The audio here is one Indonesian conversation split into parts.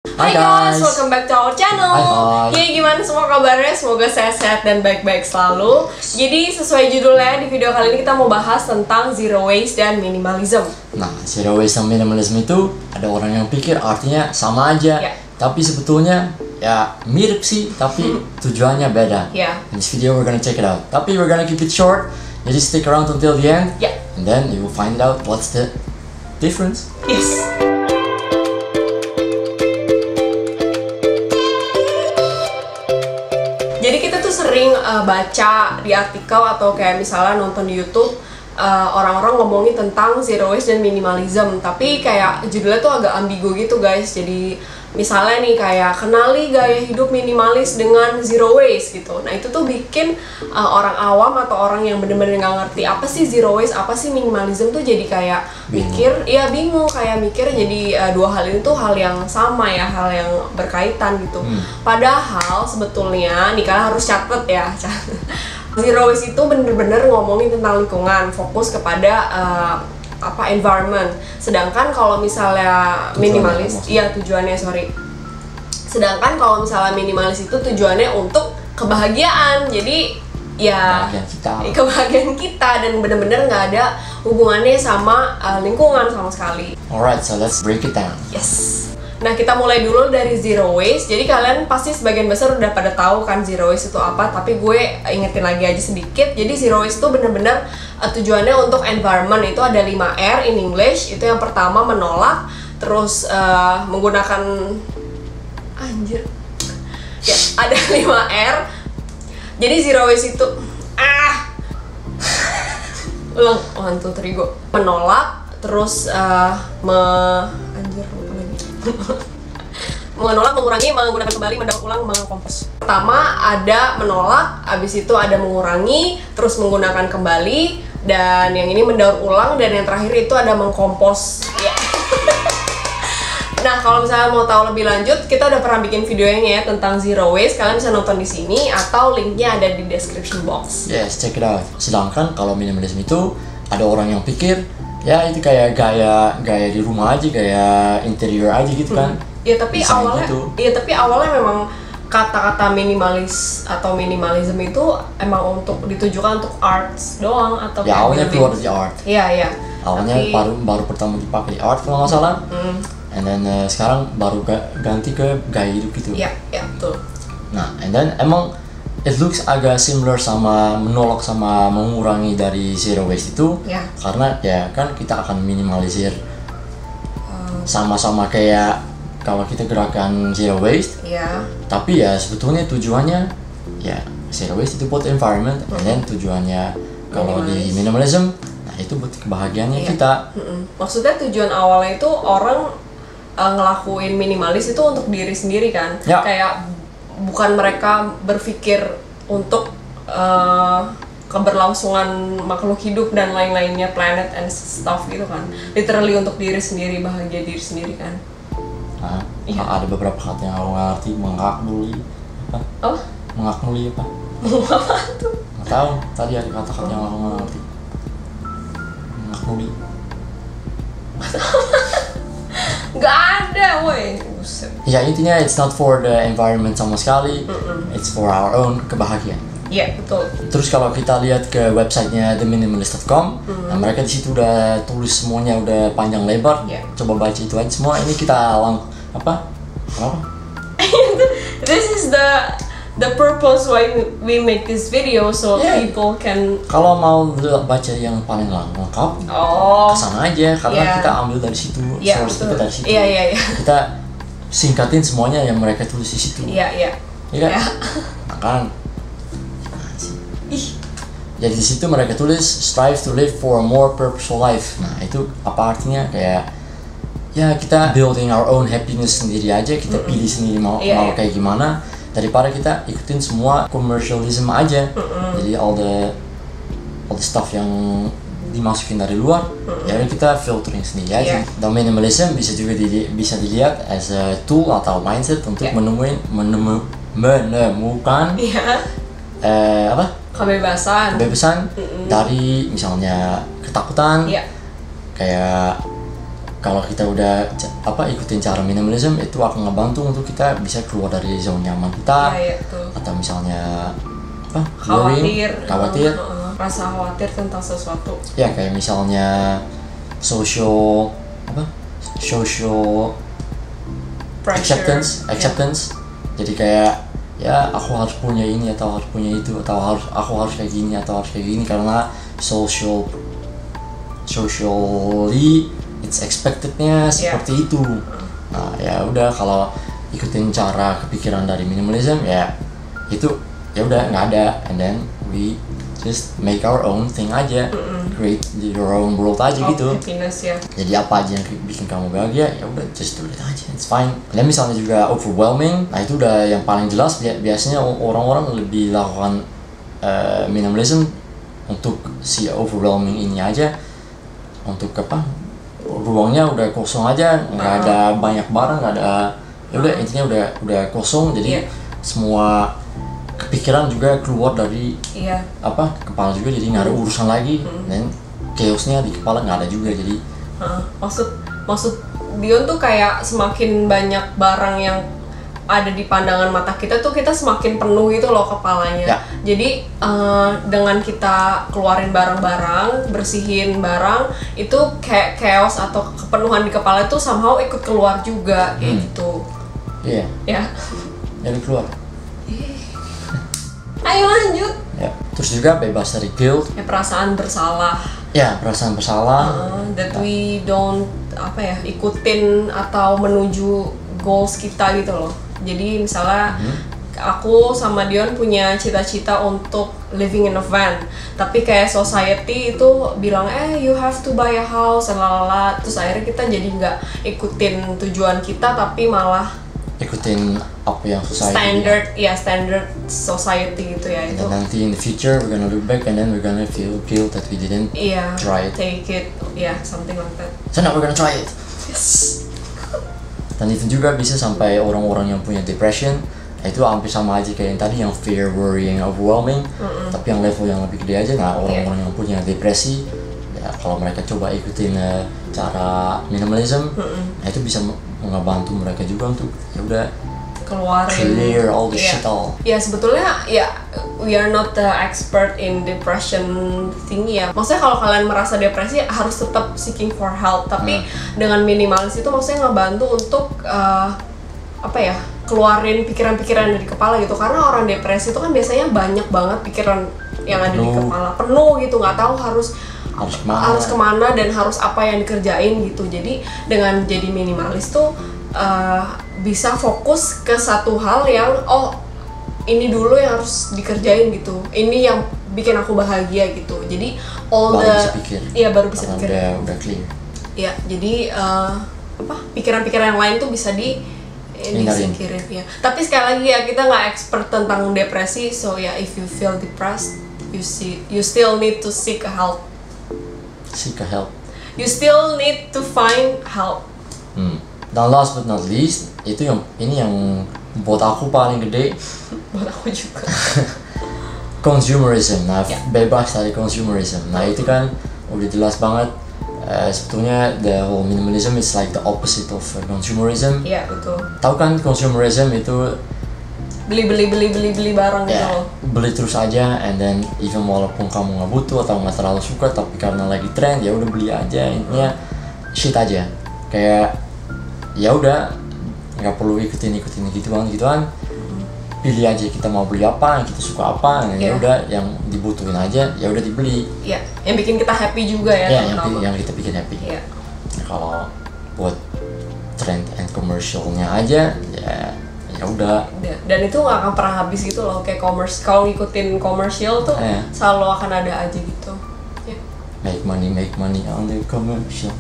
Hai guys, welcome back to our channel. Hai. Ya gimana semua kabarnya? Semoga sehat-sehat dan baik-baik selalu. Jadi sesuai judulnya, di video kali ini kita mau bahas tentang zero waste dan minimalism. Nah, zero waste dan minimalism itu ada orang yang pikir artinya sama aja, Ya. tapi sebetulnya ya mirip sih, tapi tujuannya beda. Ya. In this video we're gonna check it out. Tapi we're gonna keep it short, jadi stick around until the end, Ya. and then you will find out what's the difference. Yes. Jadi kita tuh sering baca di artikel atau kayak misalnya nonton di YouTube orang-orang ngomongin tentang zero waste dan minimalism, tapi kayak judulnya tuh agak ambigu gitu guys. Jadi misalnya nih kayak kenali gaya hidup minimalis dengan zero waste gitu. Nah itu tuh bikin orang awam atau orang yang bener-bener nggak ngerti apa sih zero waste, apa sih minimalism tuh jadi kayak bingung kayak mikir jadi dua hal ini tuh hal yang sama ya, hal yang berkaitan gitu. Padahal sebetulnya nih kalian harus catat ya. Zero waste itu bener-bener ngomongin tentang lingkungan, fokus kepada environment. Sedangkan kalau misalnya minimalis, tujuannya Sedangkan kalau misalnya minimalis itu tujuannya untuk kebahagiaan. Jadi ya kebahagiaan kita dan bener-bener nggak ada hubungannya sama lingkungan sama sekali. Alright, so let's break it down. Yes. Nah, kita mulai dulu dari zero waste. Jadi kalian pasti sebagian besar udah pada tahu kan zero waste itu apa, tapi gue ingetin lagi aja sedikit. Jadi zero waste itu bener-bener tujuannya untuk environment. Itu ada 5R in English. Itu yang pertama menolak, terus menggunakan ya, ada 5R. Jadi zero waste itu ulang, 1, 2, 3, go. Menolak, terus menolak, mengurangi, menggunakan kembali, mendaur ulang, mengkompos. Pertama ada menolak, abis itu ada mengurangi, terus menggunakan kembali, dan yang ini mendaur ulang, dan yang terakhir itu ada mengkompos. Ya. Nah, kalau misalnya mau tahu lebih lanjut, kita udah pernah bikin videonya ya tentang zero waste. Kalian bisa nonton di sini atau linknya ada di description box. Yes, check it out. Sedangkan kalau minimalism itu ada orang yang pikir ya itu kayak gaya di rumah aja, gaya interior aja gitu kan. Iya, tapi desain awalnya gitu. awalnya memang kata-kata minimalis atau minimalism itu emang untuk ditujukan untuk arts doang atau Ya awalnya keluar dari art. Iya. Awalnya baru pertama dipakai art kalau nggak salah. And then sekarang baru ganti ke gaya hidup gitu. Iya, betul. Nah, and then emang it looks agak similar sama menolak sama mengurangi dari zero waste itu. Ya. Karena ya kan kita akan minimalisir sama-sama kayak kalau kita gerakan zero waste. Iya. Tapi ya sebetulnya tujuannya ya zero waste itu buat environment, and then tujuannya kalau di minimalism, nah itu buat kebahagiaannya kita. Maksudnya tujuan awalnya itu orang ngelakuin minimalis itu untuk diri sendiri kan. Ya. Kayak bukan mereka berpikir untuk keberlangsungan makhluk hidup dan lain-lainnya, planet and stuff gitu kan. Literally untuk diri sendiri, bahagia diri sendiri kan. Nah, Iya. ada beberapa kata yang aku nggak ngerti, mengaknuli apa? Oh? Mengaknuli apa? Apa tuh? Nggak tahu. Tadi ada kata-kata yang aku nggak ngerti. Mengaknuli. Nggak ada, woi. Buset. Ya intinya it's not for the environment sama sekali. It's for our own kebahagiaan. Iya, betul. Terus kalau kita lihat ke websitenya theminimalist.com, nah mereka di situ udah tulis semuanya udah panjang lebar. Yeah. Coba baca itu aja semua. Ini kita apa? This is the purpose why we make this video, so Yeah. people can. Kalau mau baca yang paling lengkap, kesana aja karena Yeah. kita ambil dari situ, Iya, source betul. kita dari situ. Iya. Kita singkatin semuanya yang mereka tulis di situ. Iya. Iya kan? Iya. Nah kan. Jadi di situ mereka tulis strive to live for a more purposeful life. Nah itu apa artinya? Kayak ya kita building our own happiness sendiri aja, kita pilih sendiri mau kayak gimana, daripada kita ikutin semua commercialism aja. Jadi all the stuff yang dimasukin dari luar, ya kita filtering sendiri aja. Dan minimalism bisa juga bisa dilihat as a tool atau mindset untuk menemukan kebebasan dari misalnya ketakutan, kayak kalau kita udah ikutin cara minimalism itu akan ngebantu untuk kita bisa keluar dari zona nyaman kita, atau misalnya khawatir rasa khawatir tentang sesuatu ya, kayak misalnya social acceptance. Jadi kayak ya aku harus punya ini atau harus punya itu atau aku harus kayak gini atau harus kayak gini karena socially it's expectednya seperti itu. Nah ya udah, kalau ikutin cara kepikiran dari minimalism ya itu ya udah nggak ada, and then we just make our own thing aja, create your own world aja gitu. Happiness, ya. Jadi apa aja yang bikin kamu bahagia ya udah just do it aja, it's fine. Dan misalnya juga overwhelming, nah itu udah yang paling jelas. Biasanya orang-orang lebih lakukan minimalism untuk si overwhelming ini aja, untuk ruangnya udah kosong aja, nggak ada banyak barang, nggak ada, ya udah intinya udah kosong, jadi semua kepikiran juga keluar dari kepala juga, jadi nggak ada urusan lagi, dan chaosnya di kepala nggak ada juga. Jadi maksud Dion tuh kayak semakin banyak barang yang ada di pandangan mata kita tuh kita semakin penuh gitu loh kepalanya. Jadi dengan kita keluarin barang-barang, bersihin barang, itu kayak chaos atau kepenuhan di kepala itu somehow ikut keluar juga gitu. Ya keluar. Ayo lanjut. Terus juga bebas dari guilt. Perasaan bersalah. Perasaan bersalah. That we don't ikutin atau menuju goals kita gitu loh. Jadi misalnya aku sama Dion punya cita-cita untuk living in a van, tapi kayak society itu bilang you have to buy a house, lalala. Terus akhirnya kita jadi nggak ikutin tujuan kita, tapi malah ikutin apa yang society standard society gitu ya. Itu nanti in the future we're gonna look back and then we're gonna feel guilt that we didn't try it, take it, something like that. So now we're gonna try it. Yes. Dan itu juga bisa sampai orang-orang yang punya depression, itu hampir sama aja kayak yang tadi, yang fear, worrying, overwhelming, tapi yang level yang lebih gede aja. Nah orang-orang yang punya depresi, ya kalau mereka coba ikutin cara minimalism, itu bisa ngebantu mereka juga untuk ya udah keluarin, clear all the shit all. Ya sebetulnya we are not the expert in depression thing ya. Maksudnya kalau kalian merasa depresi harus tetap seeking for help, tapi dengan minimalis itu maksudnya ngebantu untuk keluarin pikiran-pikiran dari kepala gitu. Karena orang depresi itu kan biasanya banyak banget pikiran yang ada di kepala, penuh gitu, nggak tahu harus kemana dan harus apa yang dikerjain gitu. Jadi dengan jadi minimalis tuh bisa fokus ke satu hal yang ini dulu yang harus dikerjain gitu, ini yang bikin aku bahagia gitu. Jadi baru bisa pikir. Udah clear. Ya, jadi pikiran-pikiran yang lain tuh bisa disingkirin ya. Tapi sekali lagi ya, kita nggak expert tentang depresi, so ya if you feel depressed, you still need to seek help. You still need to find help. Dan last but not least, ini yang buat aku paling gede. Buat aku juga. Consumerism. Nah, bebas dari consumerism. Nah, itu kan udah jelas banget. Sebetulnya the whole minimalism is like the opposite of consumerism. Iya, betul. Tahu kan consumerism itu beli barang gitu loh. Beli terus aja, and then even walaupun kamu nggak butuh atau nggak terlalu suka, tapi karena lagi trend ya udah beli aja. Intinya shit aja. Kayak ya udah nggak perlu ikutin gituan. Pilih aja kita mau beli apa, yang kita suka apa, ya udah yang dibutuhin aja ya udah dibeli. Iya, yang bikin kita happy juga ya. Yang kita bikin happy. Iya. Nah, kalau buat trend and commercialnya aja ya udah. Dan itu nggak akan pernah habis gitu loh, kayak kalau ngikutin komersial tuh selalu akan ada aja gitu. Make money on the commercial.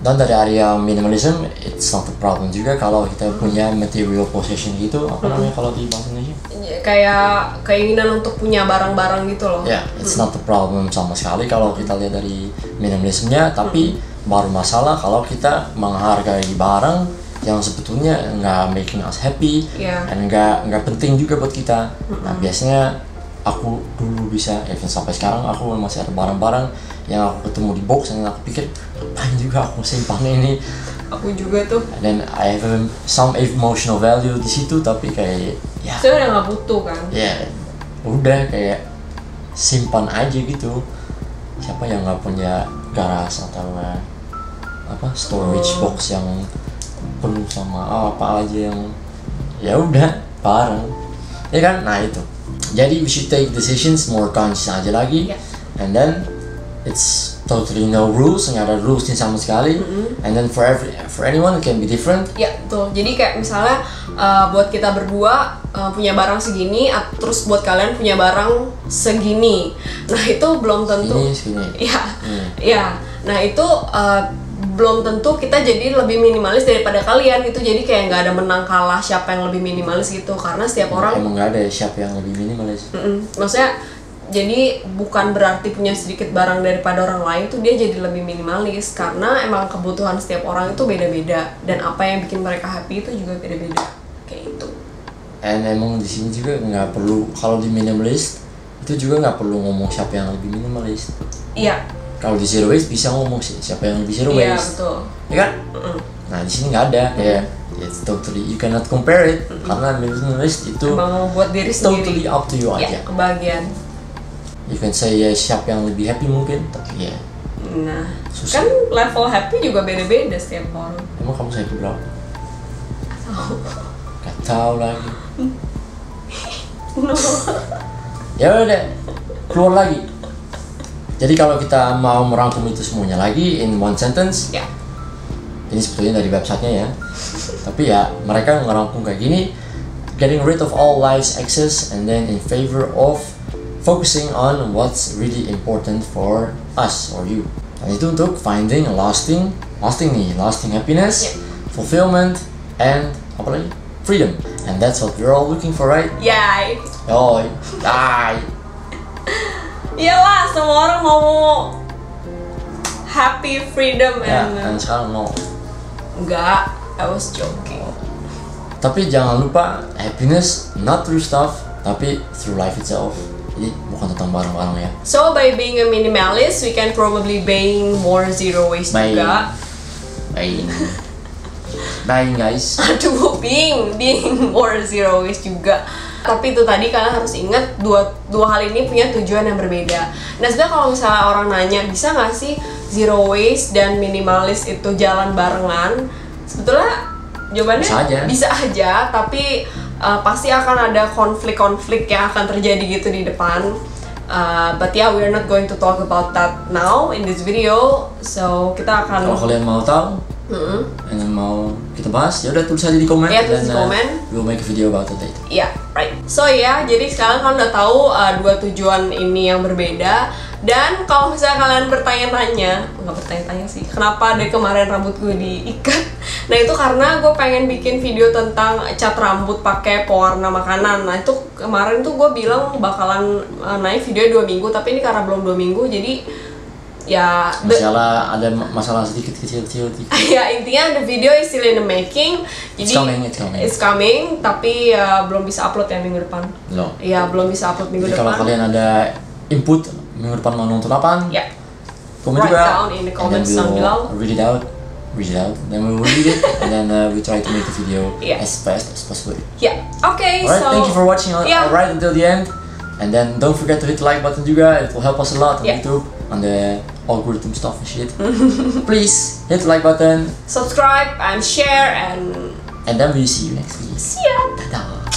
Dan dari area minimalism, it's not a problem juga kalau kita punya material possession gitu, apa namanya kalau di bahasa Indonesia? Kayak keinginan untuk punya barang-barang gitu loh. It's not a problem sama sekali kalau kita lihat dari minimalismnya, tapi baru masalah kalau kita menghargai barang yang sebetulnya nggak making us happy, dan nggak penting juga buat kita. Nah biasanya aku dulu bisa, even sampai sekarang aku masih ada barang-barang yang aku ketemu di box dan aku pikir ngapain juga aku simpan ini. Aku juga tuh. Dan I have some emotional value di situ, tapi kayak ya. Saya udah nggak butuh kan? Ya, udah kayak simpan aja gitu. Siapa yang nggak punya garasi atau storage box yang penuh sama apa aja yang ya udah barang, ya kan? Nah itu. Jadi we should take decisions more conscious aja lagi, and then it's totally no rules, nggak ada rulesnya sama sekali, and then for anyone it can be different. Ya betul. Jadi kayak misalnya buat kita berdua punya barang segini, terus buat kalian punya barang segini. Nah itu belum tentu. Segini. Ya. Nah itu belum tentu kita jadi lebih minimalis daripada kalian gitu. Jadi kayak nggak ada menang kalah siapa yang lebih minimalis gitu, karena setiap orang emang nggak ada siapa yang lebih minimalis. Maksudnya jadi bukan berarti punya sedikit barang daripada orang lain tuh dia jadi lebih minimalis, karena emang kebutuhan setiap orang itu beda-beda dan apa yang bikin mereka happy itu juga beda-beda kayak itu. And emang di sini juga nggak perlu, kalau di minimalis itu juga nggak perlu ngomong siapa yang lebih minimalis. Iya. Kalau di zero waste bisa ngomong sih siapa yang lebih zero waste. Iya betul. Ya kan? Nah di sini nggak ada kayak it's totally you cannot compare it, karena minimalist itu emang buat diri sendiri. Totally up to you aja. Kebahagiaan. You can say ya siapa yang lebih happy mungkin, tapi ya. Nah, susah. Kan level happy juga beda-beda setiap orang. Emang kamu happy berapa? Gak tahu lagi. No. Ya udah, keluar lagi. Jadi kalau kita mau merangkum itu semuanya lagi in one sentence, ini sebetulnya dari websitenya ya. Tapi ya mereka ngerangkum kayak gini, getting rid of all life's excess and then in favor of focusing on what's really important for us or you. Dan itu untuk finding a lasting happiness, fulfillment, and apa lagi? Freedom. And that's what we're all looking for, right? Yay. Oh, yay. Iyalah, semua orang mau happy, freedom, and sekarang no. Enggak, I was joking. Tapi jangan lupa happiness not through stuff, tapi through life itself. Jadi bukan tentang barang-barang ya. So by being a minimalist, we can probably buying more zero waste juga. Buying guys. Aduh, being more zero waste juga. Tapi itu tadi kalian harus ingat dua hal ini punya tujuan yang berbeda. Nah sebenarnya kalau misalnya orang nanya bisa nggak sih zero waste dan minimalis itu jalan barengan, sebetulnya jawabannya bisa aja, tapi pasti akan ada konflik-konflik yang akan terjadi gitu di depan. But yeah, we're not going to talk about that now in this video. So kita akan. Kalau kalian mau tahu, and mau kita bahas, ya udah tulis aja di komen. Ya, tulis di komen. We'll make a video about it later. Iya, right. So ya, jadi sekarang kalian udah tahu dua tujuan ini yang berbeda. Dan kalau misalnya kalian bertanya-tanya, nggak bertanya-tanya sih, kenapa dari kemarin rambut gue diikat? Nah itu karena gue pengen bikin video tentang cat rambut pakai pewarna makanan. Nah itu kemarin tuh gue bilang bakalan naik video 2 minggu, tapi ini karena belum 2 minggu, jadi ya ada masalah sedikit kecil. Ya intinya the video is still in the making. Jadi it's coming, tapi belum bisa upload ya minggu depan. Ya belum bisa upload minggu depan. Kalau kalian ada input minggu depan mau nonton apaan? Ya. Komen juga. Write down in the comments down below. Read it out. Then we will read it, and then we try to make the video as fast as possible. Yeah. Okay. Alright, so thank you for watching right until the end, and then don't forget to hit the like button juga. It will help us a lot on YouTube, on the algorithm stuff and shit. Please hit the like button, subscribe and share, and then we see you next week. See ya. Dadah.